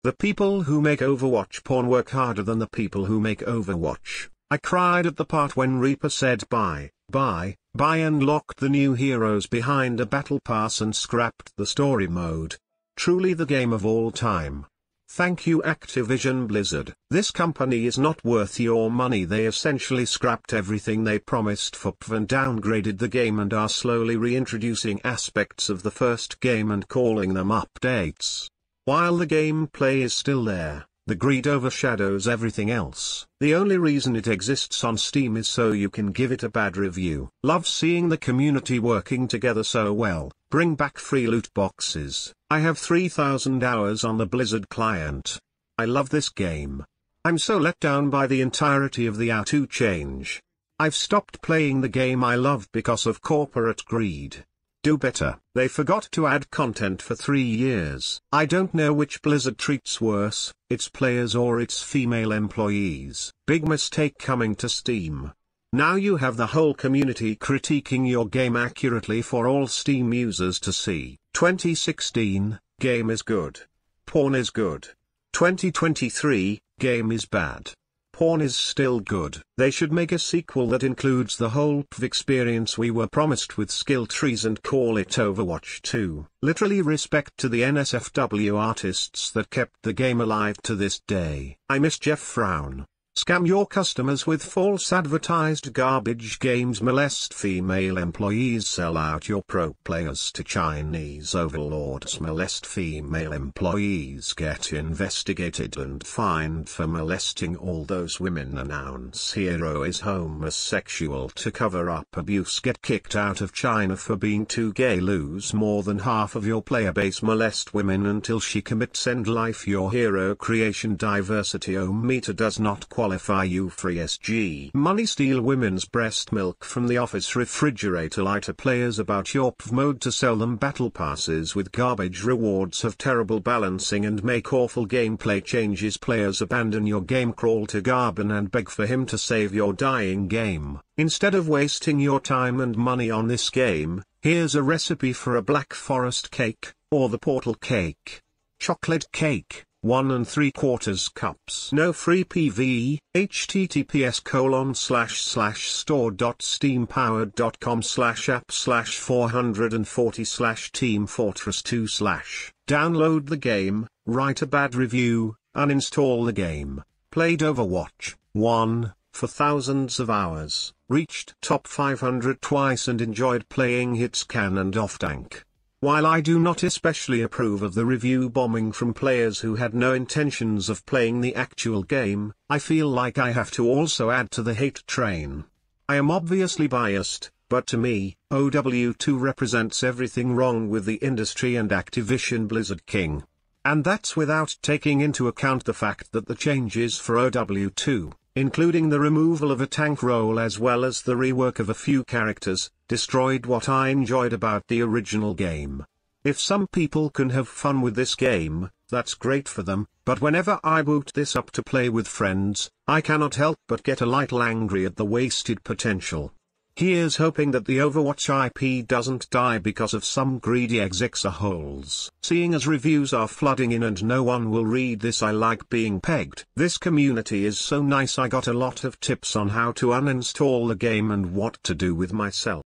The people who make Overwatch porn work harder than the people who make Overwatch. I cried at the part when Reaper said buy, and locked the new heroes behind a battle pass and scrapped the story mode. Truly the game of all time. Thank you Activision Blizzard. This company is not worth your money. They essentially scrapped everything they promised for PvP and downgraded the game and are slowly reintroducing aspects of the first game and calling them updates. While the gameplay is still there, the greed overshadows everything else. The only reason it exists on Steam is so you can give it a bad review. Love seeing the community working together so well. Bring back free loot boxes. I have 3,000 hours on the Blizzard client. I love this game. I'm so let down by the entirety of the how-to change. I've stopped playing the game I love because of corporate greed. Do better. They forgot to add content for 3 years. I don't know which Blizzard treats worse, its players or its female employees. Big mistake coming to Steam. Now you have the whole community critiquing your game accurately for all Steam users to see. 2016, game is good. Porn is good. 2023, game is bad. Porn is still good. They should make a sequel that includes the whole PvP experience we were promised with skill trees and call it Overwatch 2. Literally respect to the NSFW artists that kept the game alive to this day. I miss Jeff Frown. Scam your customers with false advertised garbage games, molest female employees, sell out your pro players to Chinese overlords, molest female employees, get investigated and fined for molesting all those women, announce hero is homosexual to cover up abuse, get kicked out of China for being too gay, lose more than half of your player base, molest women until she commits, end life your hero creation, diversity meter does not qualify you free SG money, steal women's breast milk from the office refrigerator, lie to players about your PvP mode to sell them battle passes with garbage rewards, have terrible balancing and make awful gameplay changes, players abandon your game, crawl to Garben and beg for him to save your dying game. Instead of wasting your time and money on this game, here's a recipe for a Black Forest cake, or the Portal cake. Chocolate cake. 1 3/4 cups. No free PvE. https://store.steampowered.com/app/440/Team Fortress 2/ Download the game, write a bad review, uninstall the game. Played Overwatch 1 for thousands of hours, reached top 500 twice and enjoyed playing hit scan and off tank. While I do not especially approve of the review bombing from players who had no intentions of playing the actual game, I feel like I have to also add to the hate train. I am obviously biased, but to me, OW2 represents everything wrong with the industry and Activision Blizzard King. And that's without taking into account the fact that the changes for OW2, including the removal of a tank role as well as the rework of a few characters, destroyed what I enjoyed about the original game. If some people can have fun with this game, that's great for them, but whenever I boot this up to play with friends, I cannot help but get a little angry at the wasted potential. Here's hoping that the Overwatch IP doesn't die because of some greedy execs or holes. Seeing as reviews are flooding in and no one will read this, I like being pegged. This community is so nice. I got a lot of tips on how to uninstall the game and what to do with myself.